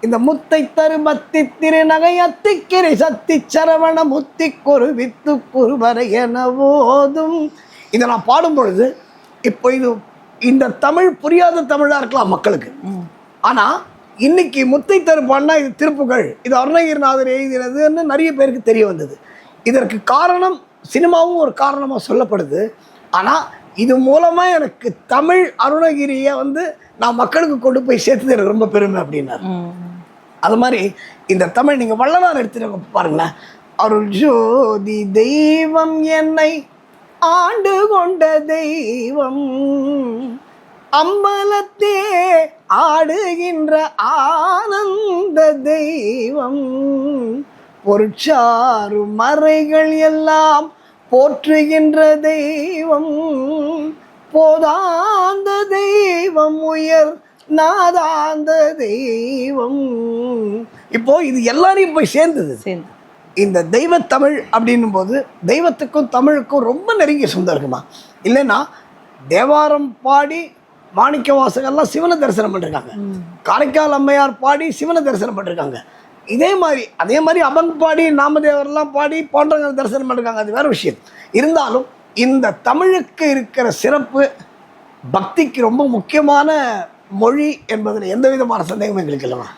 இந்த முத்தை தருமத்தி திருநகை அத்திக்கிரை சத்தி சரவண முத்திக்கொரு வித்து குருவரை என போதும். இதை நான் பாடும் பொழுது இப்போ இந்த தமிழ் புரியாத தமிழாக இருக்கலாம் மக்களுக்கு. ஆனால் இன்னைக்கு முத்தை தருப்பான்னா இது திருப்புகழ், இது அருணகிரிநாதர் எழுதினதுன்னு நிறைய பேருக்கு தெரிய வந்தது. இதற்கு காரணம் சினிமாவும் ஒரு காரணமாக சொல்லப்படுது. ஆனால் இது மூலமாக எனக்கு தமிழ் அருணகிரியை நான் மக்களுக்கு கொண்டு போய் சேர்த்தது எனக்கு ரொம்ப பெருமை அப்படின்னாரு. அது மாதிரி இந்த தமிழ் நீங்கள் வள்ளலார் எடுத்துட்டு பாருங்களேன். அருள் ஜோதி தெய்வம் என்னை ஆண்டு கொண்ட தெய்வம், அம்பலத்தே ஆடுகின்ற ஆனந்த தெய்வம், பொருட்சாறு மறைகள் எல்லாம் போற்றுகின்ற தெய்வம், போதாந்த தெய்வம், உயர் நாதாந்த தெய்வம். இப்போ இது எல்லாரையும் போய் சேர்ந்தது. இந்த தெய்வத்தமிழ் அப்படின்னும் போது தெய்வத்துக்கும் தமிழுக்கும் ரொம்ப நெருங்கிய சொந்தம் இருக்குமா. இல்லைன்னா தேவாரம் பாடி மாணிக்க வாசகர்லாம் சிவனை தரிசனம் பண்ணிருக்காங்க, காரைக்கால் அம்மையார் பாடி சிவனை தரிசனம் பண்ணிருக்காங்க. அதே மாதிரி அபங் பாடி நாமதேவர்லாம் பாடி போன்றவங்க தரிசனம் பண்ணிருக்காங்க. அது வேற விஷயம். இருந்தாலும் இந்த தமிழுக்கு இருக்கிற சிறப்பு பக்திக்கு ரொம்ப முக்கியமான மொழி என்பதில் எந்த விதமான சந்தேகமும் எங்களுக்கு இல்லைமா.